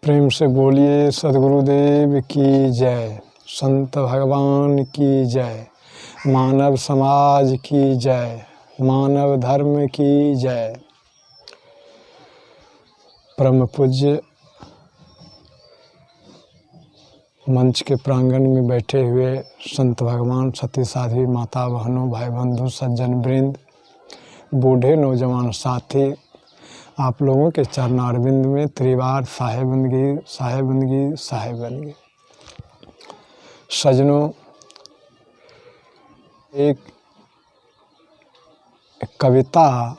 प्रेम से बोलिए सद्गुरुदेव की जय, संत भगवान की जय, मानव समाज की जय, मानव धर्म की जय। परम पूज्य मंच के प्रांगण में बैठे हुए संत भगवान, सती साध्वी, माता बहनों, भाई बंधु, सज्जन वृंद, बूढ़े नौजवान साथी, आप लोगों के चरणारविंद में त्रिवार साहेबंदगी साहेबंदगी साहेबंदगी। सज्जनों, एक कविता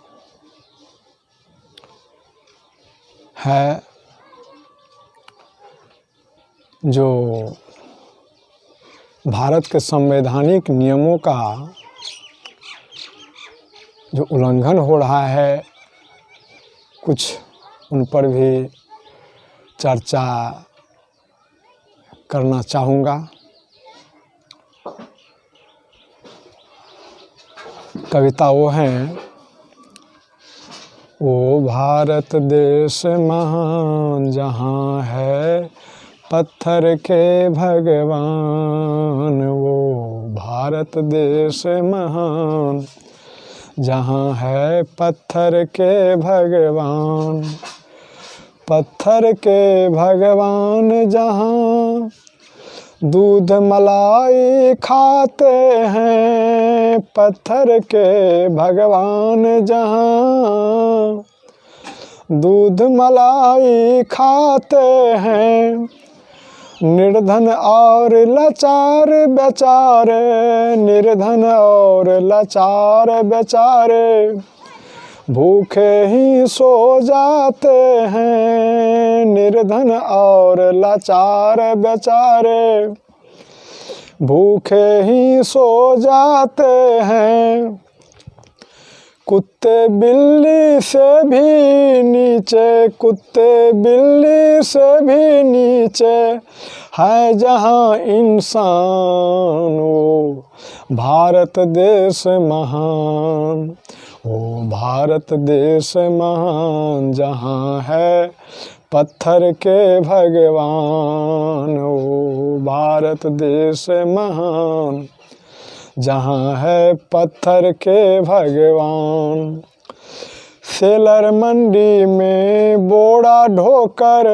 है जो भारत के संवैधानिक नियमों का जो उल्लंघन हो रहा है, कुछ उन पर भी चर्चा करना चाहूँगा। कविता वो है, वो भारत देश महान जहाँ है पत्थर के भगवान, वो भारत देश महान जहाँ है पत्थर के भगवान, पत्थर के भगवान जहाँ दूध मलाई खाते हैं, पत्थर के भगवान जहाँ दूध मलाई खाते हैं, निर्धन और लाचार बेचारे, निर्धन और लाचार बेचारे भूखे ही सो जाते हैं, निर्धन और लाचार बेचारे भूखे ही सो जाते हैं। कुत्ते बिल्ली से भी नीचे, कुत्ते बिल्ली से भी नीचे है जहाँ इंसान, वो भारत देश महान, वो भारत देश महान जहाँ है पत्थर के भगवान, वो भारत देश महान जहाँ है पत्थर के भगवान। सेलर मंडी में बोरा ढोकर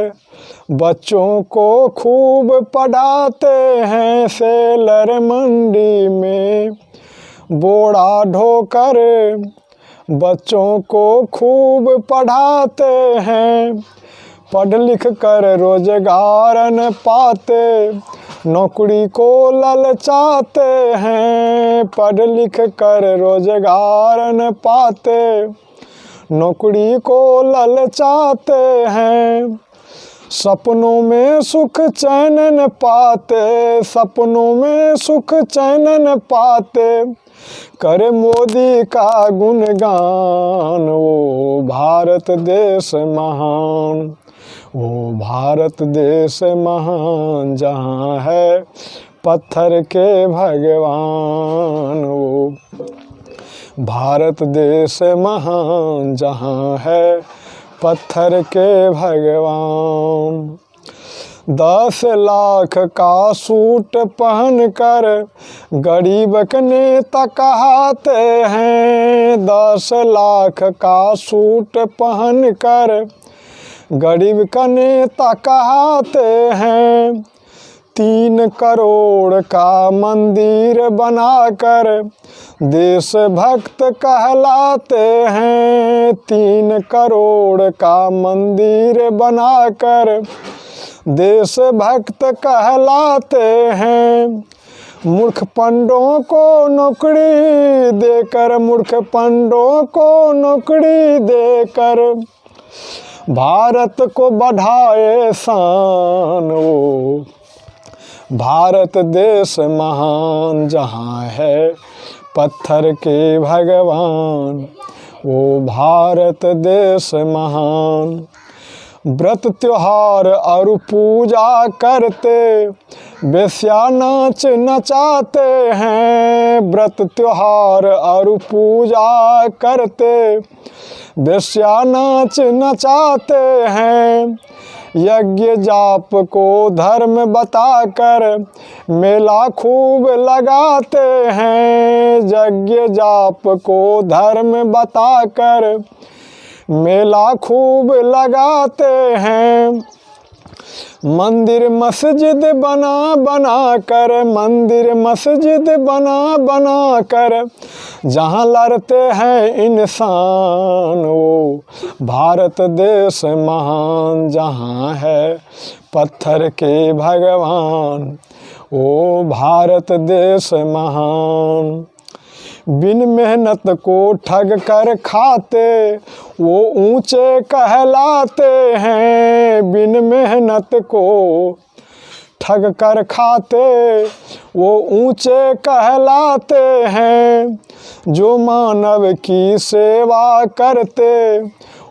बच्चों को खूब पढ़ाते हैं, सेलर मंडी में बोरा ढोकर बच्चों को खूब पढ़ाते हैं, पढ़ लिख कर रोजगार न पाते नौकरी को ललचाते हैं, पढ़ लिख कर रोजगार न पाते नौकरी को ललचाते हैं, सपनों में सुख चैन न पाते, सपनों में सुख चैन न पाते करे मोदी का गुणगान, वो भारत देश महान, वो भारत देश महान जहाँ है पत्थर के भगवान, वो भारत देश महान जहाँ है पत्थर के भगवान। 10 लाख का सूट पहनकर गरीब के नेता कहते हैं, 10 लाख का सूट पहनकर गरीब का नेता कहते हैं, 3 करोड़ का मंदिर बनाकर देशभक्त कहलाते हैं, 3 करोड़ का मंदिर बनाकर देशभक्त कहलाते हैं, मूर्ख पंडों को नौकरी देकर, मूर्ख पंडों को नौकरी देकर भारत को बढ़ाए शान, वो भारत देश महान जहाँ है पत्थर के भगवान, वो भारत देश महान। व्रत त्योहार और पूजा करते बेश्या नाच नचाते हैं, व्रत त्योहार और पूजा करते बेश्या नाच नचाते हैं, यज्ञ जाप को धर्म बताकर मेला खूब लगाते हैं। यज्ञ जाप को धर्म बताकर मेला खूब लगाते हैं। मंदिर मस्जिद बना बना कर, मंदिर मस्जिद बना बना कर जहाँ लड़ते हैं इंसान, वो भारत देश महान जहाँ है पत्थर के भगवान, वो भारत देश महान। बिन मेहनत को ठग कर खाते वो ऊंचे कहलाते हैं। बिन मेहनत को ठग कर खाते वो ऊंचे कहलाते हैं। जो मानव की सेवा करते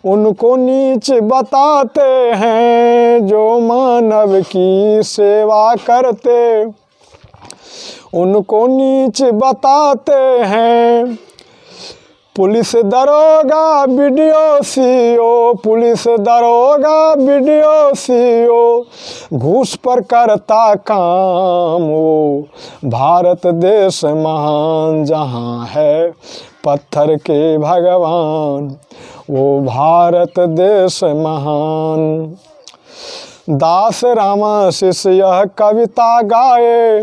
उनको नीच बताते हैं। जो मानव की सेवा करते उनको नीच बताते हैं। पुलिस दरोगा बीडीओ सीओ, पुलिस दरोगा बीडीओ सीओ घूस पर करता काम, वो भारत देश महान जहाँ है पत्थर के भगवान, वो भारत देश महान। दास रामाशीष यह कविता गाए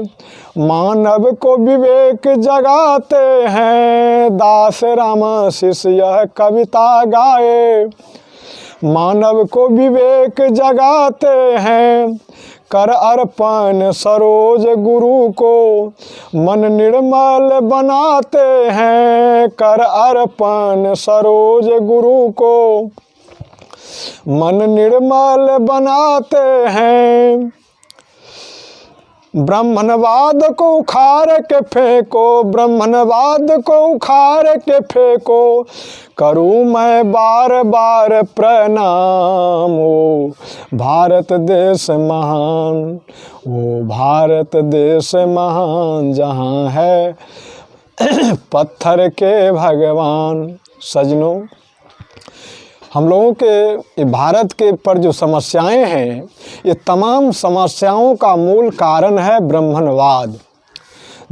मानव को विवेक जगाते हैं। दास रामाशीष यह कविता गाए मानव को विवेक जगाते हैं। कर अर्पण सरोज गुरु को मन निर्मल बनाते हैं। कर अर्पण सरोज गुरु को मन निर्मल बनाते हैं। ब्राह्मणवाद को उखाड़ के फेंको, ब्राह्मणवाद को उखाड़ के फेंको, करूँ मैं बार बार प्रणाम, वो भारत देश महान, वो भारत देश महान जहाँ है पत्थर के भगवान। सजनों, हम लोगों के भारत के पर जो समस्याएं हैं, ये तमाम समस्याओं का मूल कारण है ब्राह्मणवाद।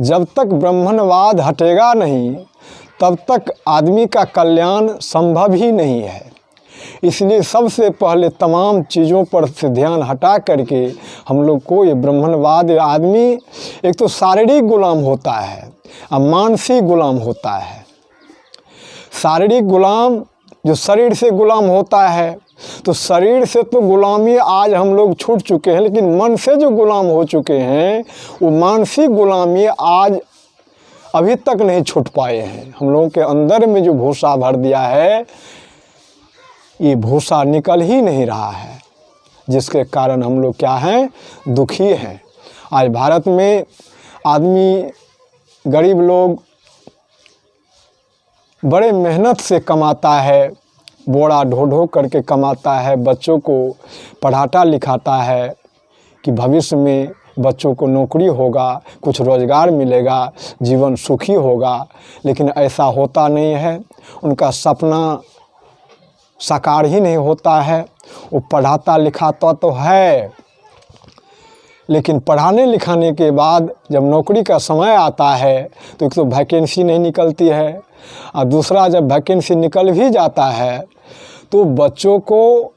जब तक ब्राह्मणवाद हटेगा नहीं तब तक आदमी का कल्याण संभव ही नहीं है। इसलिए सबसे पहले तमाम चीज़ों पर से ध्यान हटा करके हम लोग को ये ब्राह्मणवाद, आदमी एक तो शारीरिक गुलाम होता है और मानसिक गुलाम होता है। शारीरिक गुलाम जो शरीर से गुलाम होता है, तो शरीर से तो गुलामी आज हम लोग छूट चुके हैं, लेकिन मन से जो गुलाम हो चुके हैं वो मानसिक गुलामी आज अभी तक नहीं छूट पाए हैं। हम लोगों के अंदर में जो भूसा भर दिया है, ये भूसा निकल ही नहीं रहा है, जिसके कारण हम लोग क्या हैं, दुखी हैं। आज भारत में आदमी, गरीब लोग बड़े मेहनत से कमाता है, बोरा ढो ढो करके कमाता है, बच्चों को पढ़ाता लिखाता है कि भविष्य में बच्चों को नौकरी होगा, कुछ रोज़गार मिलेगा, जीवन सुखी होगा, लेकिन ऐसा होता नहीं है। उनका सपना साकार ही नहीं होता है। वो पढ़ाता लिखाता तो है, लेकिन पढ़ाने लिखाने के बाद जब नौकरी का समय आता है तो एक तो वैकेंसी नहीं निकलती है, और दूसरा जब वैकेंसी निकल भी जाता है तो बच्चों को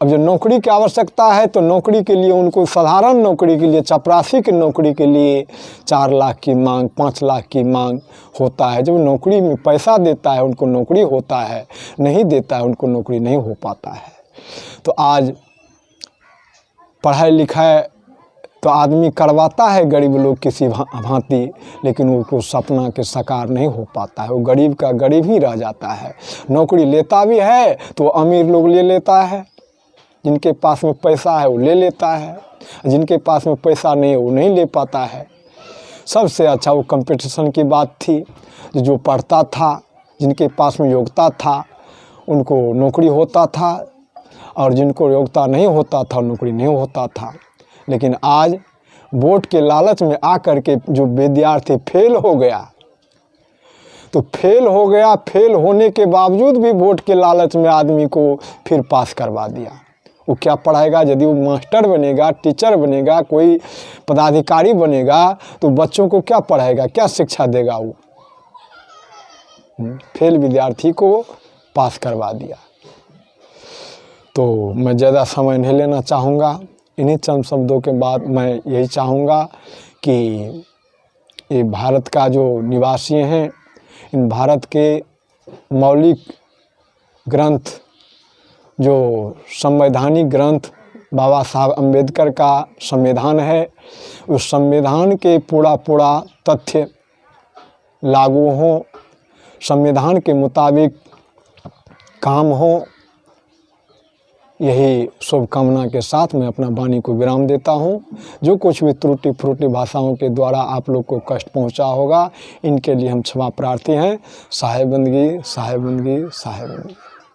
अब जो नौकरी की आवश्यकता है, तो नौकरी के लिए उनको साधारण नौकरी के लिए, चपरासी की नौकरी के लिए 4 लाख की मांग, 5 लाख की मांग होता है। जब नौकरी में पैसा देता है उनको नौकरी होता है, नहीं देता है उनको नौकरी नहीं हो पाता है। तो आज पढ़ाई लिखाई तो आदमी करवाता है गरीब लोग किसी भांति, लेकिन उनको सपना के साकार नहीं हो पाता है। वो गरीब का गरीब ही रह जाता है। नौकरी लेता भी है तो अमीर लोग ले लेता है, जिनके पास में पैसा है वो ले लेता है, जिनके पास में पैसा नहीं है वो नहीं ले पाता है। सबसे अच्छा वो कंपटीशन की बात थी, जो पढ़ता था, जिनके पास में योग्यता था उनको नौकरी होता था, और जिनको योग्यता नहीं होता था नौकरी नहीं होता था। लेकिन आज वोट के लालच में आकर के जो विद्यार्थी फेल हो गया, तो फेल हो गया, फेल होने के बावजूद भी वोट के लालच में आदमी को फिर पास करवा दिया। वो क्या पढ़ाएगा? यदि वो मास्टर बनेगा, टीचर बनेगा, कोई पदाधिकारी बनेगा तो बच्चों को क्या पढ़ाएगा, क्या शिक्षा देगा? वो फेल विद्यार्थी को पास करवा दिया। तो मैं ज़्यादा समय नहीं लेना चाहूँगा। इन्हीं चंद शब्दों के बाद मैं यही चाहूँगा कि ये भारत का जो निवासी हैं, इन भारत के मौलिक ग्रंथ, जो संवैधानिक ग्रंथ बाबा साहब अम्बेडकर का संविधान है, उस संविधान के पूरा तथ्य लागू हों, संविधान के मुताबिक काम हो, यही शुभकामना के साथ मैं अपना वाणी को विराम देता हूँ। जो कुछ भी त्रुटि फ्रूटी भाषाओं के द्वारा आप लोग को कष्ट पहुँचा होगा, इनके लिए हम क्षमा प्रार्थी हैं। साहेबंदगी, साहेबंदगी, साहेबंदगी।